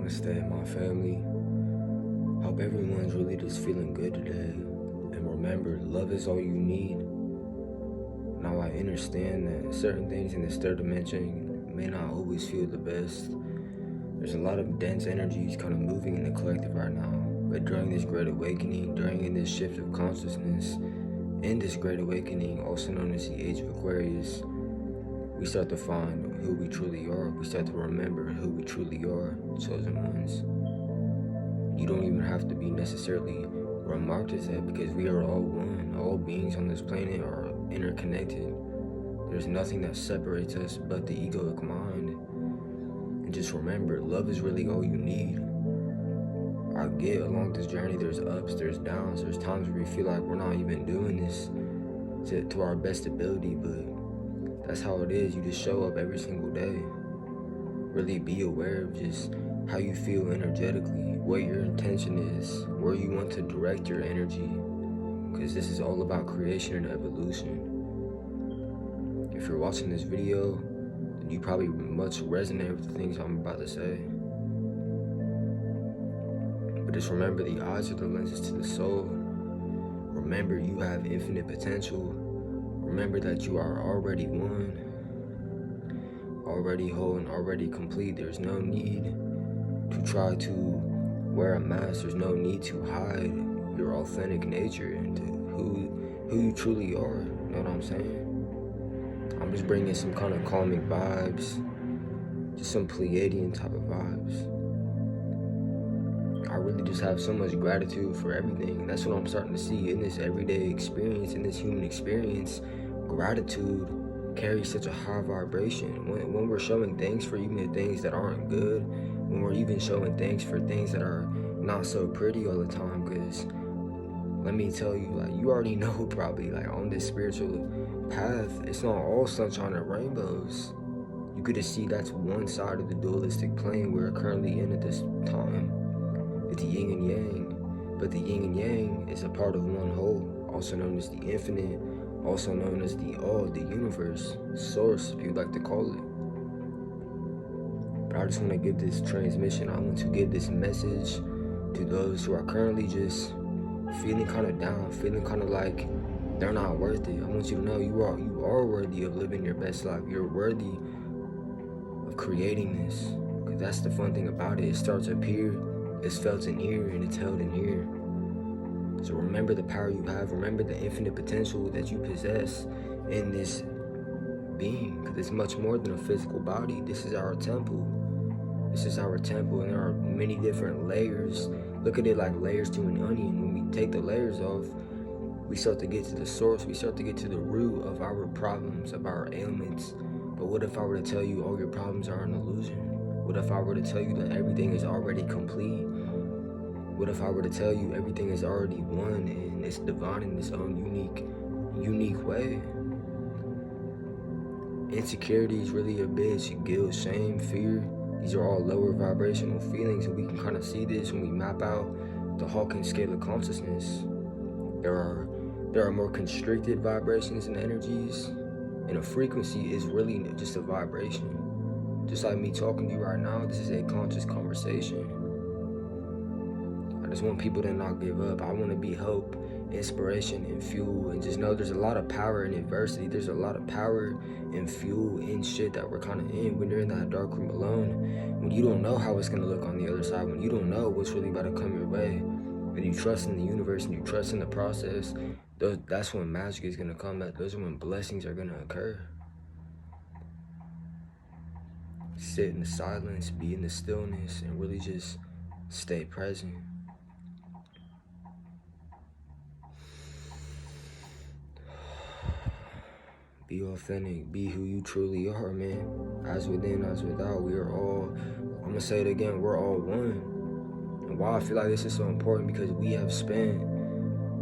Namaste, my family. Hope everyone's really just feeling good today. And remember, love is all you need. Now I understand that certain things in this third dimension may not always feel the best. There's a lot of dense energies kind of moving in the collective right now. But during this great awakening, during this shift of consciousness, in this great awakening, also known as the age of Aquarius, we start to find who we truly are. We start to remember who we truly are, chosen ones. You don't even have to be necessarily remarked as that, because we are all one. All beings on this planet are interconnected. There's nothing that separates us but the egoic mind. And just remember, love is really all you need. I get along this journey, there's ups, there's downs, there's times where we feel like we're not even doing this to our best ability, but that's how it is. You just show up every single day. Really be aware of just how you feel energetically, what your intention is, where you want to direct your energy, because this is all about creation and evolution. If you're watching this video, then you probably much resonate with the things I'm about to say. But just remember, the eyes are the lenses to the soul. Remember, you have infinite potential. Remember that you are already one, already whole, and already complete. There's no need to try to wear a mask. There's no need to hide your authentic nature and who you truly are. You know what I'm saying? I'm just bringing some kind of calming vibes, just some Pleiadian type of vibes. I really just have so much gratitude for everything. And that's what I'm starting to see in this everyday experience, in this human experience. Gratitude carries such a high vibration. When we're showing thanks for even the things that aren't good, when we're even showing thanks for things that are not so pretty all the time, because let me tell you, like, you already know probably, like, on this spiritual path, it's not all sunshine and rainbows. You could just see that's one side of the dualistic plane we're currently in at this time. It's the yin and yang, but the yin and yang is a part of one whole, also known as the infinite, also known as the all, the universe, source, if you'd like to call it. But I just want to give this transmission, I want to give this message to those who are currently just feeling kind of down, feeling kind of like they're not worth it. I want you to know you are worthy of living your best life. You're worthy of creating this, because that's the fun thing about it. It starts up here, it's felt in here, and it's held in here. So remember the power you have. Remember the infinite potential that you possess in this being, because it's much more than a physical body. This is our temple. This is our temple, and there are many different layers. Look at it like layers to an onion. When we take the layers off, we start to get to the source. We start to get to the root of our problems, of our ailments. But what if I were to tell you all your problems are an illusion? What if I were to tell you that everything is already complete? What if I were to tell you everything is already one and it's divine in its own unique way? Insecurity is really a bitch. Guilt, shame, fear, these are all lower vibrational feelings, and we can kind of see this when we map out the Hawking scale of consciousness. There are more constricted vibrations and energies, and a frequency is really just a vibration. Just like me talking to you right now, this is a conscious conversation. I just want people to not give up. I want to be hope, inspiration, and fuel, and just know there's a lot of power in adversity. There's a lot of power and fuel in shit that we're kind of in when you're in that dark room alone, when you don't know how it's going to look on the other side, when you don't know what's really about to come your way, and you trust in the universe and you trust in the process. That's when magic is going to come. Those are when blessings are going to occur. Sit in the silence, be in the stillness, and really just stay present. Be authentic, be who you truly are, man. As within, as without, we are all, I'm gonna say it again, we're all one. And why I feel like this is so important, because we have spent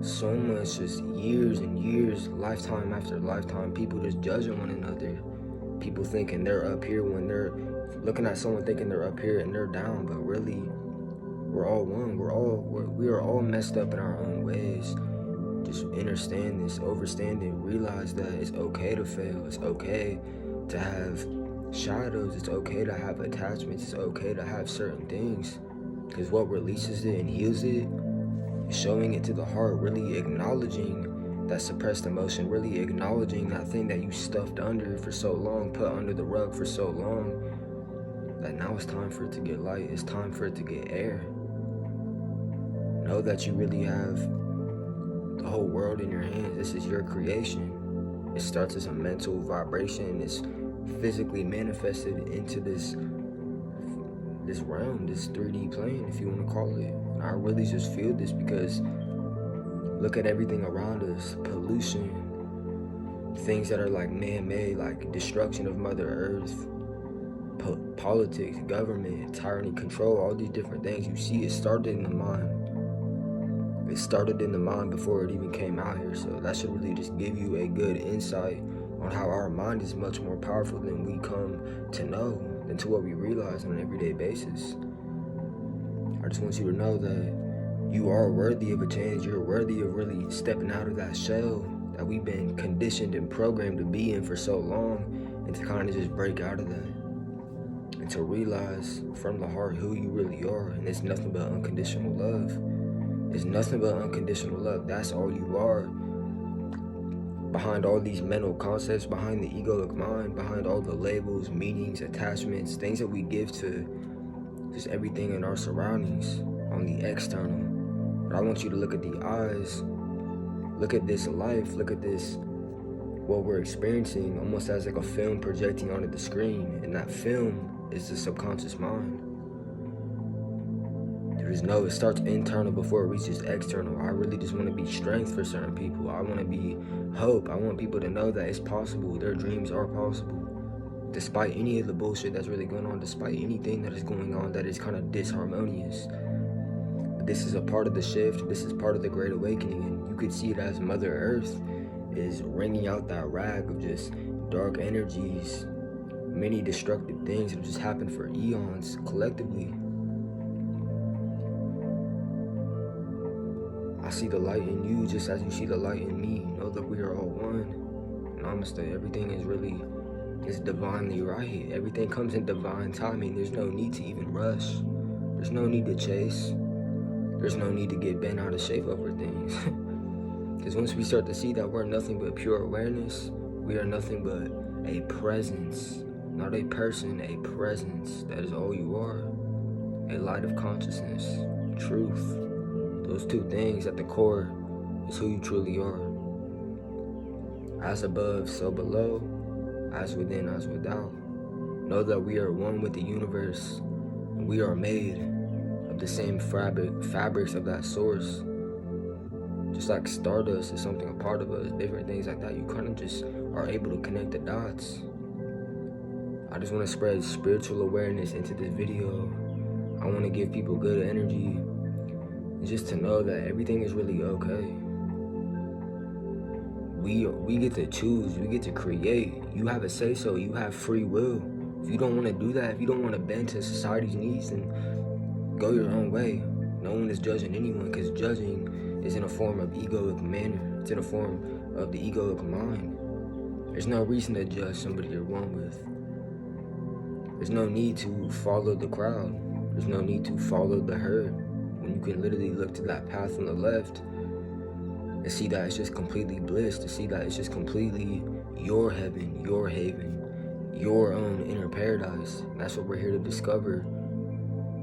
so much, just years and years, lifetime after lifetime, people just judging one another. People thinking they're up here when they're looking at someone thinking they're up here and they're down, but really, we're all one. We are all messed up in our own ways. Just understand this, overstand it, realize that it's okay to fail. It's okay to have shadows. It's okay to have attachments. It's okay to have certain things, because what releases it and heals it is showing it to the heart, really acknowledging that suppressed emotion, really acknowledging that thing that you stuffed under for so long, put under the rug for so long, that now it's time for it to get light. It's time for it to get air. Know that you really have the whole world in your hands. This is your creation. It starts as a mental vibration. It's physically manifested into this realm, this 3D plane, if you want to call it. And I really just feel this because look at everything around us. Pollution, things that are like man-made, like destruction of Mother Earth, politics, government, tyranny, control, all these different things. You see, it started in the mind. It started in the mind before it even came out here. So that should really just give you a good insight on how our mind is much more powerful than we come to know, than to what we realize on an everyday basis. I just want you to know that you are worthy of a change. You're worthy of really stepping out of that shell that we've been conditioned and programmed to be in for so long, and to kind of just break out of that, and to realize from the heart who you really are. And it's nothing but unconditional love. It's nothing but unconditional love. That's all you are. Behind all these mental concepts, behind the egoic mind, behind all the labels, meanings, attachments, things that we give to just everything in our surroundings on the external. But I want you to look at the eyes, look at this life, look at this, what we're experiencing, almost as like a film projecting onto the screen. And that film is the subconscious mind. It starts internal before it reaches external. I really just want to be strength for certain people. I want to be hope. I want people to know that it's possible. Their dreams are possible. Despite any of the bullshit that's really going on, despite anything that is going on that is kind of disharmonious. This is a part of the shift. This is part of the Great Awakening. And you could see it as Mother Earth is wringing out that rag of just dark energies, many destructive things that just happened for eons collectively. I see the light in you just as you see the light in me. Know that we are all one. Namaste. Everything is really just divinely right. Everything comes in divine timing. There's no need to even rush. There's no need to chase. There's no need to get bent out of shape over things. Because once we start to see that we're nothing but pure awareness, we are nothing but a presence. Not a person, a presence. That is all you are. A light of consciousness. Truth. Those two things at the core is who you truly are. As above, so below. As within, as without. Know that we are one with the universe. And we are made of the same fabrics of that source. Just like stardust is something a part of us, different things like that. You kind of just are able to connect the dots. I just want to spread spiritual awareness into this video. I want to give people good energy. Just to know that everything is really okay. We get to choose, we get to create. You have a say-so, you have free will. If you don't want to do that, if you don't want to bend to society's needs, then go your own way. No one is judging anyone, because judging is in a form of egoic manner. It's in a form of the egoic mind. There's no reason to judge somebody you're one with. There's no need to follow the crowd. There's no need to follow the herd. When you can literally look to that path on the left and see that it's just completely bliss, to see that it's just completely your heaven, your haven, your own inner paradise. And that's what we're here to discover.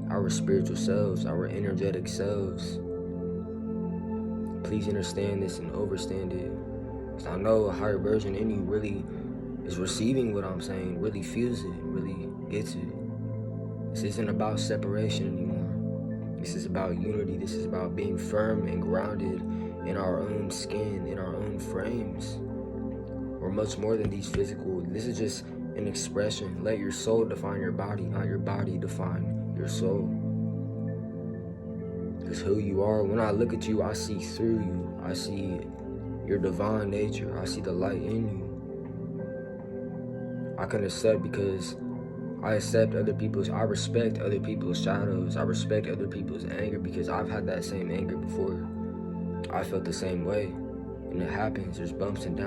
Our spiritual selves, our energetic selves. Please understand this and overstand it. Because I know a higher version in you really is receiving what I'm saying, really feels it, really gets it. This isn't about separation anymore. This is about unity. This is about being firm and grounded in our own skin, in our own frames. We're much more than these physical. This is just an expression. Let your soul define your body, not your body define your soul. Because who you are, when I look at you, I see through you. I see your divine nature. I see the light in you. I can accept because I respect other people's shadows. I respect other people's anger because I've had that same anger before. I felt the same way. And it happens. There's bumps and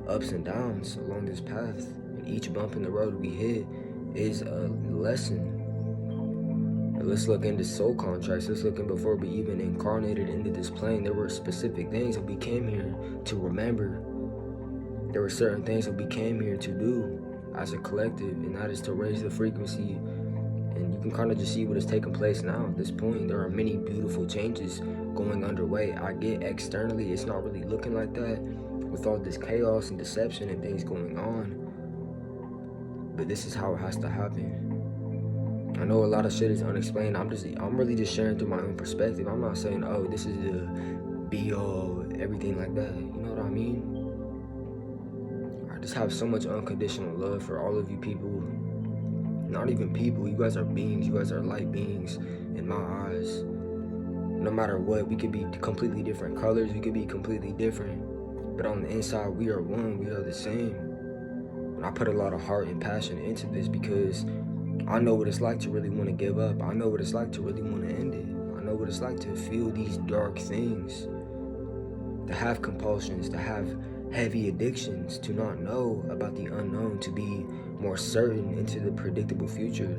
ups and downs along this path. And each bump in the road we hit is a lesson. Let's look into soul contracts. Let's look in before we even incarnated into this plane. There were specific things that we came here to remember. There were certain things that we came here to do as a collective, and that is to raise the frequency. And you can kind of just see what is taking place now at this point. There are many beautiful changes going underway. I get externally, it's not really looking like that with all this chaos and deception and things going on. But this is how it has to happen. I know a lot of shit is unexplained. I'm really just sharing through my own perspective. I'm not saying, oh, this is the be all, everything like that. You know what I mean? I just have so much unconditional love for all of you people. Not even people, you guys are beings. You guys are light beings in my eyes. No matter what, we could be completely different colors. We could be completely different. But on the inside, we are one. We are the same. And I put a lot of heart and passion into this because I know what it's like to really want to give up. I know what it's like to really want to end it. I know what it's like to feel these dark things, to have compulsions, to have heavy addictions, to not know about the unknown, to be more certain into the predictable future.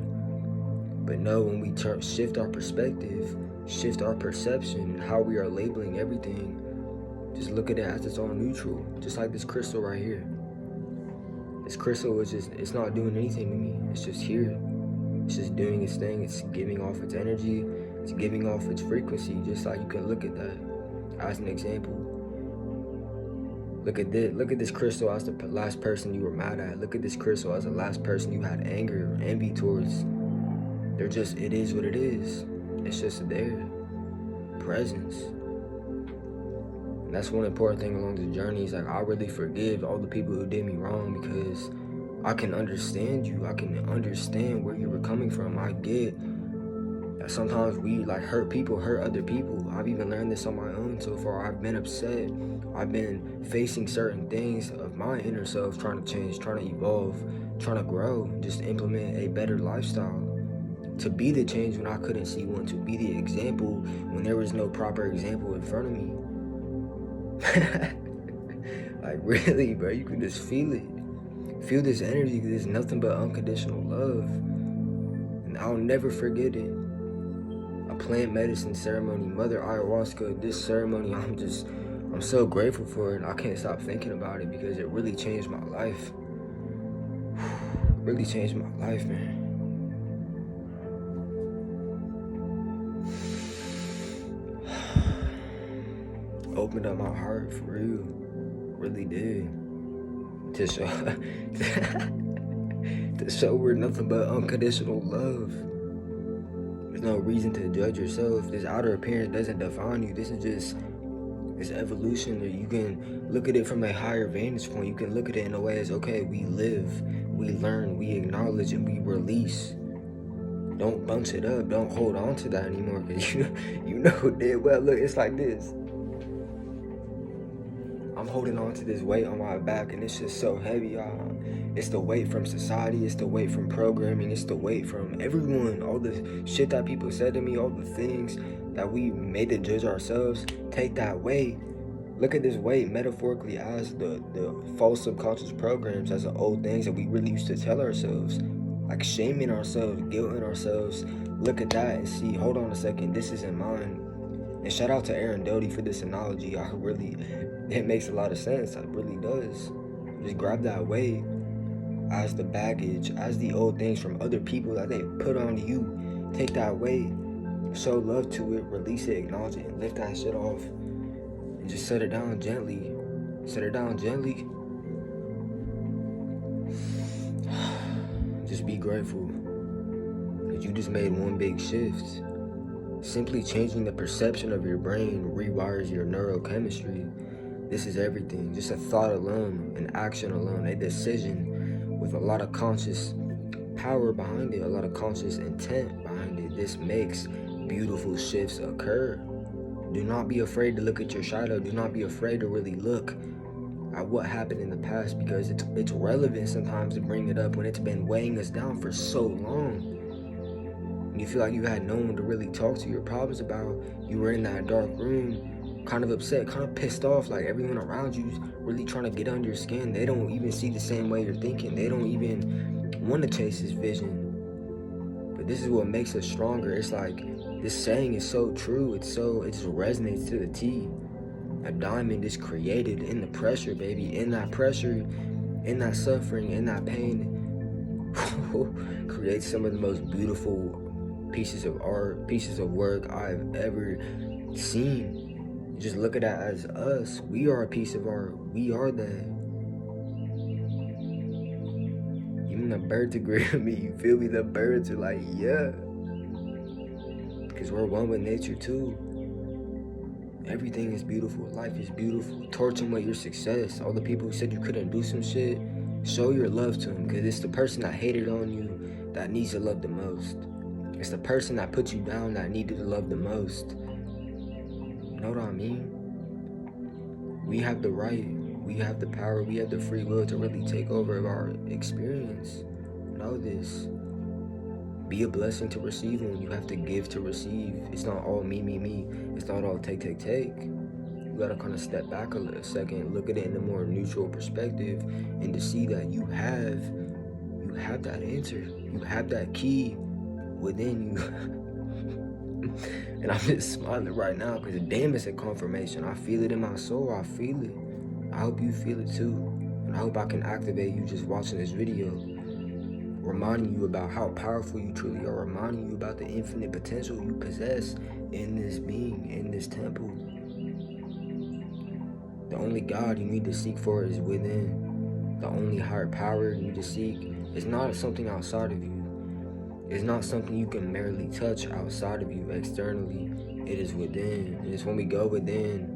But no, when we shift our perspective, shift our perception, how we are labeling everything, just look at it as it's all neutral. Just like this crystal right here. This crystal is just, it's not doing anything to me. It's just here. It's just doing its thing. It's giving off its energy. It's giving off its frequency. Just like you can look at that as an example. Look at this crystal as the last person you were mad at. Look at this crystal as the last person you had anger or envy towards. They're just, it is what it is. It's just there. Presence. And that's one important thing along the journey is like I really forgive all the people who did me wrong because I can understand you. I can understand where you were coming from. I get that sometimes we like hurt people, hurt other people. I've even learned this on my own so far. I've been upset. I've been facing certain things of my inner self, trying to change, trying to evolve, trying to grow, just implement a better lifestyle. To be the change when I couldn't see one, to be the example when there was no proper example in front of me. Like really, bro, you can just feel it. Feel this energy, because there's nothing but unconditional love. And I'll never forget it. A plant medicine ceremony, Mother Ayahuasca, this ceremony, I'm so grateful for it. I can't stop thinking about it because it really changed my life. Really changed my life, man. Opened up my heart for real. Really did. To show we're nothing but unconditional love. There's no reason to judge yourself. This outer appearance doesn't define you. This is just this evolution that you can look at it from a higher vantage point. You can look at it in a way as, okay, we live, we learn, we acknowledge, and we release. Don't bunch it up. Don't hold on to that anymore because you know damn well, look, it's like this. I'm holding on to this weight on my back and it's just so heavy. It's the weight from society, it's the weight from programming, it's the weight from everyone, all the shit that people said to me, all the things that we made to judge ourselves. Take that weight. Look at this weight metaphorically as the false subconscious programs, as the old things that we really used to tell ourselves, like shaming ourselves, guilting ourselves. Look at that and see, hold on a second, this isn't mine. And shout out to Aaron Doty for this analogy. It makes a lot of sense. It really does. Just grab that weight as the baggage, as the old things from other people that they put on you. Take that weight, show love to it, release it, acknowledge it, and lift that shit off. And just set it down gently. Set it down gently. Just be grateful. Because you just made one big shift. Simply changing the perception of your brain rewires your neurochemistry. This is everything. Just a thought alone, an action alone, a decision with a lot of conscious power behind it, a lot of conscious intent behind it. This makes beautiful shifts occur. Do not be afraid to look at your shadow. Do not be afraid to really look at what happened in the past because it's relevant sometimes to bring it up when it's been weighing us down for so long. And you feel like you had no one to really talk to your problems about. You were in that dark room kind of upset, kind of pissed off, like everyone around you is really trying to get under your skin. They don't even see the same way you're thinking. They don't even want to chase this vision. But this is what makes us stronger. It's like, this saying is so true. It just resonates to the T. A diamond is created in the pressure, baby. In that pressure, in that suffering, in that pain, creates some of the most beautiful pieces of art, pieces of work I've ever seen. Just look at that as us. We are a piece of art. We are that. Even the birds agree with me. You feel me? The birds are like, yeah. Because we're one with nature too. Everything is beautiful. Life is beautiful. Torch them with your success. All the people who said you couldn't do some shit, show your love to them. Because it's the person that hated on you that needs to love the most. It's the person that put you down that needed to love the most. You know what I mean? We have the right, we have the power, we have the free will to really take over our experience. Know this. Be a blessing to receive when you have to give to receive. It's not all me. It's not all take. You gotta kind of step back a second, look at it in a more neutral perspective, and to see that you have that answer. You have that key within you. And I'm just smiling right now because damn, it's a confirmation. I feel it in my soul. I feel it. I hope you feel it too. And I hope I can activate you just watching this video, reminding you about how powerful you truly are, reminding you about the infinite potential you possess in this being, in this temple. The only God you need to seek for is within. The only higher power you need to seek is not something outside of you. It's not something you can merely touch outside of you externally. It is within. And it's when we go within,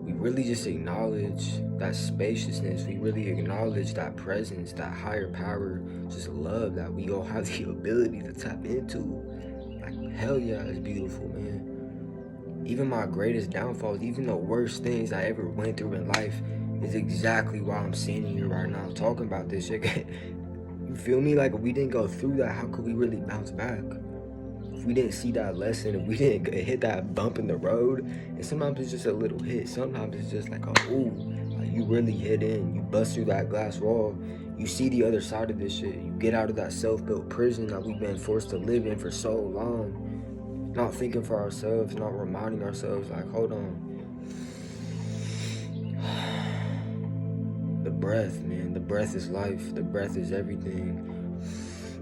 we really just acknowledge that spaciousness. We really acknowledge that presence, that higher power, just love that we all have the ability to tap into. Like, hell yeah, it's beautiful, man. Even my greatest downfalls, even the worst things I ever went through in life, is exactly why I'm sitting here right now talking about this shit. You feel me? Like, if we didn't go through that, how could we really bounce back? If we didn't see that lesson, if we didn't hit that bump in the road, and sometimes it's just a little hit, sometimes it's just like a ooh, like you really hit in, you bust through that glass wall, you see the other side of this shit, you get out of that self-built prison that we've been forced to live in for so long, not thinking for ourselves, not reminding ourselves, like, hold on. The breath, man, the breath is life, the breath is everything.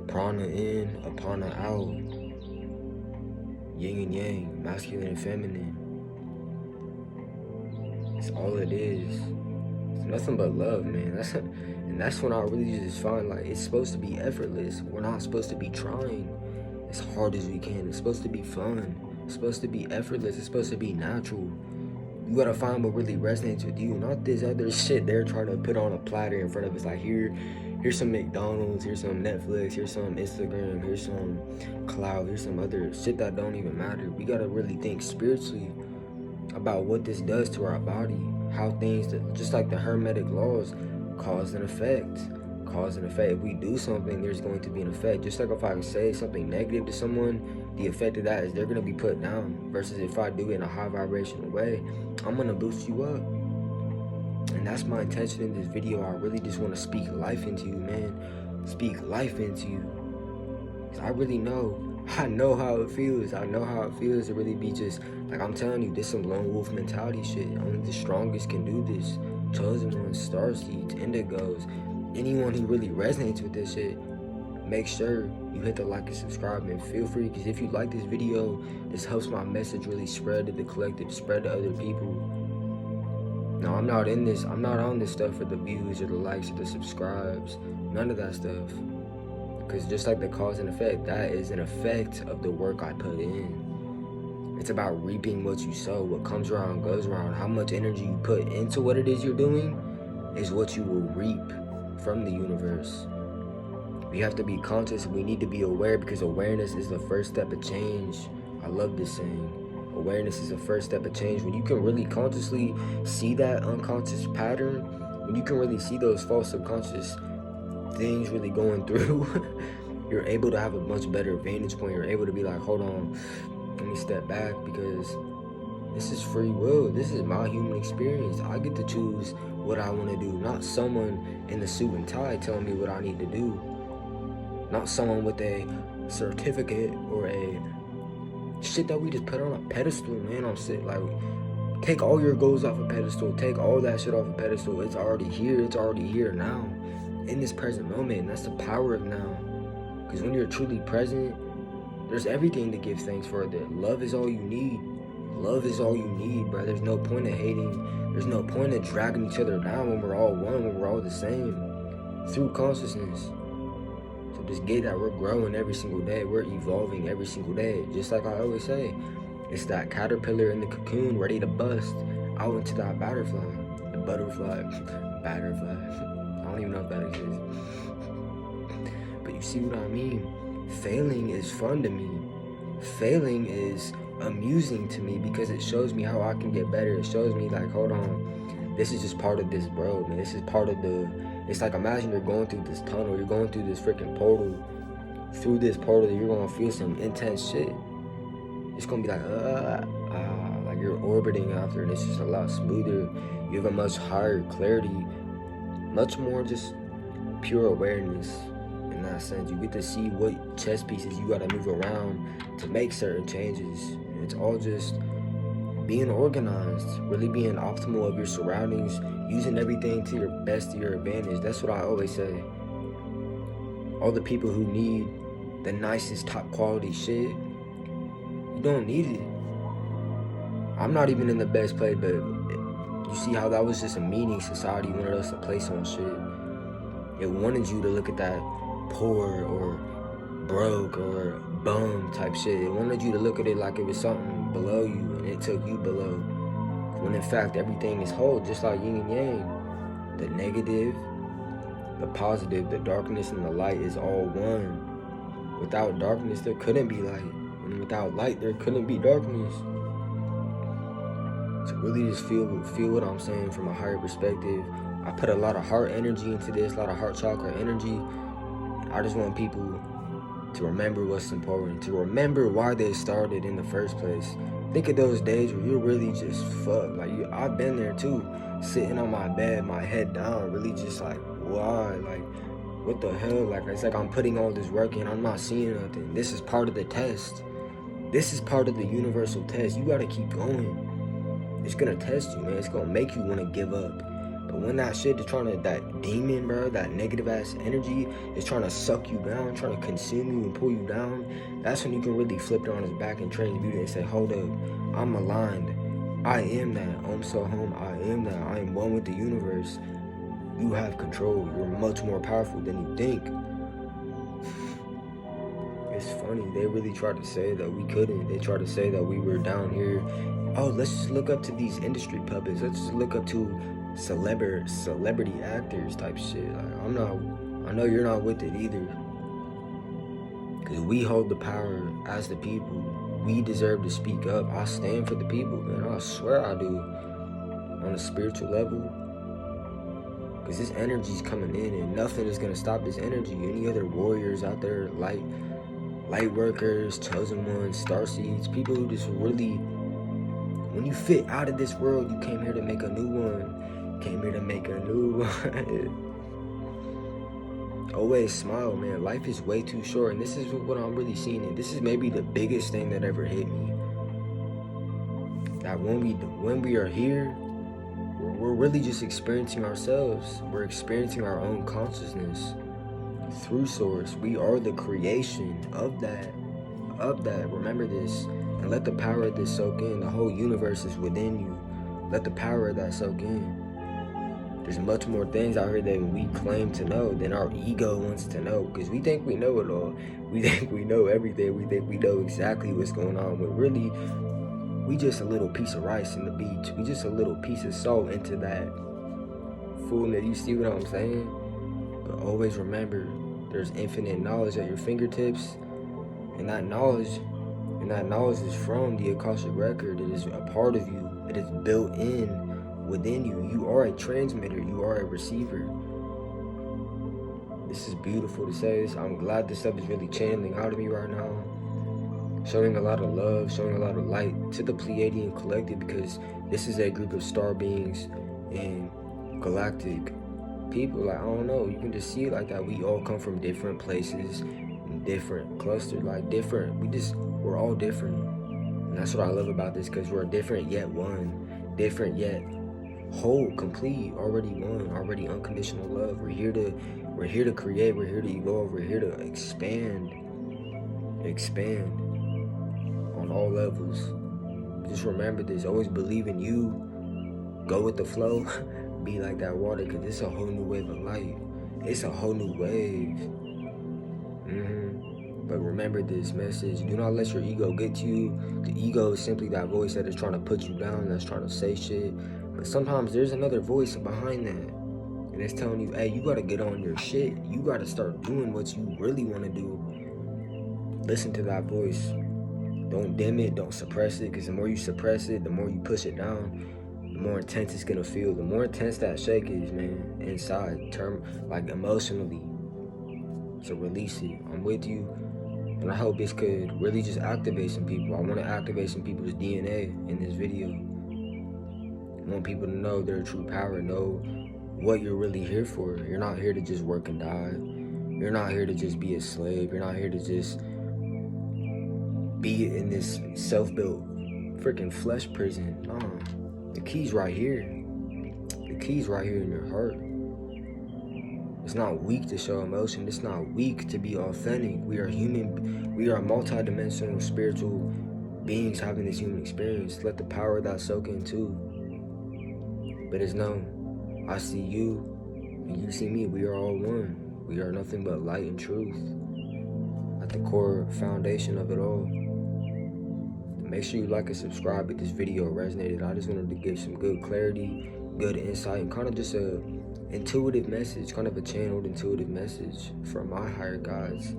Prana in, apana out. Yin and yang, masculine and feminine. It's all it is. It's nothing but love, man. That's when I really just find, like, it's supposed to be effortless. We're not supposed to be trying as hard as we can. It's supposed to be fun. It's supposed to be effortless. It's supposed to be natural. You gotta find what really resonates with you, not this other shit they're trying to put on a platter in front of us. Like, here's some McDonald's, here's some Netflix, here's some Instagram, here's some cloud, here's some other shit that don't even matter. We gotta really think spiritually about what this does to our body, how things that, just like the hermetic laws, cause and effect. If we do something, there's going to be an effect. Just like if I say something negative to someone, the effect of that is they're gonna be put down. Versus if I do it in a high vibrational way, I'm gonna boost you up. And that's my intention in this video. I really just want to speak life into you, man. Speak life into you. Because I really know. I know how it feels. I know how it feels to really be just, like, I'm telling you, this some lone wolf mentality shit. Only the strongest can do this. Chosen ones, starseeds, indigos, anyone who really resonates with this shit, make sure you hit the like and subscribe, and feel free, because if you like this video, this helps my message really spread to the collective, spread to other people. No, I'm not on this stuff for the views or the likes or the subscribes, none of that stuff. Because just like the cause and effect, that is an effect of the work I put in. It's about reaping what you sow. What comes around goes around. How much energy you put into what it is you're doing is what you will reap from the universe. We have to be conscious. We need to be aware, because awareness is the first step of change. I love this saying. Awareness is the first step of change. When you can really consciously see that unconscious pattern, when you can really see those false subconscious things really going through, you're able to have a much better vantage point. You're able to be like, hold on, let me step back, because This is free will. This is my human experience. I get to choose what I want to do, not someone in the suit and tie telling me what I need to do. Not someone with a certificate or a shit that we just put on a pedestal, man. I'm sick. Like, take all your goals off a pedestal. Take all that shit off a pedestal. It's already here. It's already here now. In this present moment. And that's the power of now. Because when you're truly present, there's everything to give thanks for. That love is all you need. Love is all you need, bro. There's no point of hating. There's no point of dragging each other down when we're all one, when we're all the same. Through consciousness. So just get that we're growing every single day. We're evolving every single day. Just like I always say, it's that caterpillar in the cocoon ready to bust out into that butterfly. The butterfly. Butterfly. I don't even know if that exists. But you see what I mean? Failing is fun to me. Failing is amusing to me because it shows me how I can get better. It shows me like, hold on, this is just part of this road, man. This is part of it's like, imagine you're going through this tunnel, you're going through this freaking portal. Through this portal, you're gonna feel some intense shit. It's gonna be like you're orbiting after, and it's just a lot smoother. You have a much higher clarity, much more just pure awareness. In that sense, you get to see what chess pieces you gotta move around to make certain changes. It's all just being organized, really being optimal of your surroundings, using everything to your best, to your advantage. That's what I always say. All the people who need the nicest, top quality shit, you don't need it. I'm not even in the best place, but you see how that was just a meaning society wanted us to place on shit. It wanted you to look at that poor or broke or bum type shit. It wanted you to look at it like it was something below you, and it took you below. When in fact everything is whole, just like yin and yang. The negative, the positive, the darkness and the light is all one. Without darkness there couldn't be light, and without light there couldn't be darkness. To really just feel what I'm saying from a higher perspective. I put a lot of heart energy into this, a lot of heart chakra energy. I just want people to remember what's important, to remember why they started in the first place. Think of those days where you're really just fucked. Like, I've been there too, sitting on my bed, my head down, really just like, why? Like, what the hell? Like, it's like I'm putting all this work in, I'm not seeing nothing. This is part of the test. This is part of the universal test. You gotta keep going. It's gonna test you, man. It's gonna make you wanna give up. But when that shit is that demon, bro, that negative ass energy is trying to suck you down, trying to consume you and pull you down, that's when you can really flip it on his back and transmute it and say, hold up, I'm aligned. I am that. Om so home, I am that. I am one with the universe. You have control. You're much more powerful than you think. It's funny. They really tried to say that we couldn't. They tried to say that we were down here. Oh, let's just look up to these industry puppets. Let's just look up to celebrity actors type shit. Like, I know you're not with it either. Because we hold the power as the people. We deserve to speak up. I stand for the people, man. I swear I do. On a spiritual level. Because this energy's coming in and nothing is going to stop this energy. Any other warriors out there, light workers, chosen ones, starseeds, people who just really, when you fit out of this world, you came here to make a new one. Always smile, man. Life is way too short, and this is what I'm really seeing. And this is maybe the biggest thing that ever hit me. That when we are here, we're really just experiencing ourselves. We're experiencing our own consciousness through source. We are the creation of that. Remember this, and let the power of this soak in. The whole universe is within you. Let the power of that soak in. There's much more things out here that we claim to know than our ego wants to know, because we think we know it all. We think we know everything. We think we know exactly what's going on, but really, we just a little piece of rice in the beach. We just a little piece of salt into that fullness. You see what I'm saying? But always remember, there's infinite knowledge at your fingertips, and that knowledge is from the Akashic record. It is a part of you. It is built in within you. You are a transmitter. You are a receiver. This is beautiful to say this. I'm glad this stuff is really channeling out of me right now. showing a lot of love, showing a lot of light to the Pleiadian collective, because this is a group of star beings and galactic people. Like, I don't know, you can just see it like that. We all come from different places, different clusters, like different. We're all different. And that's what I love about this, because we're different yet one, different yet whole, complete, already one, already unconditional love. We're here to create, we're here to evolve, we're here to expand on all levels. Just remember this, always believe in you, go with the flow, be like that water, because it's a whole new wave of light. It's a whole new wave. But remember this message, do not let your ego get to you. The ego is simply that voice that is trying to put you down, that's trying to say shit. But sometimes there's another voice behind that, and it's telling you, hey, you gotta get on your shit. You gotta start doing what you really want to do. Listen to that voice. Don't dim it, don't suppress it, because the more you suppress it, the more you push it down, the more intense it's gonna feel. The more intense that shake is, man, inside, like emotionally. So release it. I'm with you. And I hope this could really just activate some people. I want to activate some people's DNA in this video. I want people to know their true power, know what you're really here for. You're not here to just work and die. You're not here to just be a slave. You're not here to just be in this self-built freaking flesh prison. No, the key's right here. The key's right here in your heart. It's not weak to show emotion. It's not weak to be authentic. We are human. We are multi-dimensional spiritual beings having this human experience. Let the power of that soak in too. But it's known, I see you and you see me. We are all one. We are nothing but light and truth at the core foundation of it all. Make sure you like and subscribe if this video resonated. I just wanted to give some good clarity, good insight, and kind of just a intuitive message, kind of a channeled intuitive message from my higher guides.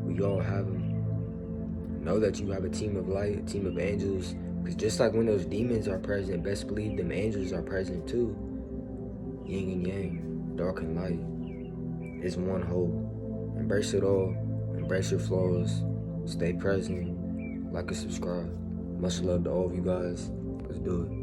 We all have them. Know that you have a team of light, a team of angels, because just like when those demons are present, best believe them angels are present too. Yin and yang, dark and light, is one whole. Embrace it all, embrace your flaws, stay present, like and subscribe. Much love to all of you guys. Let's do it.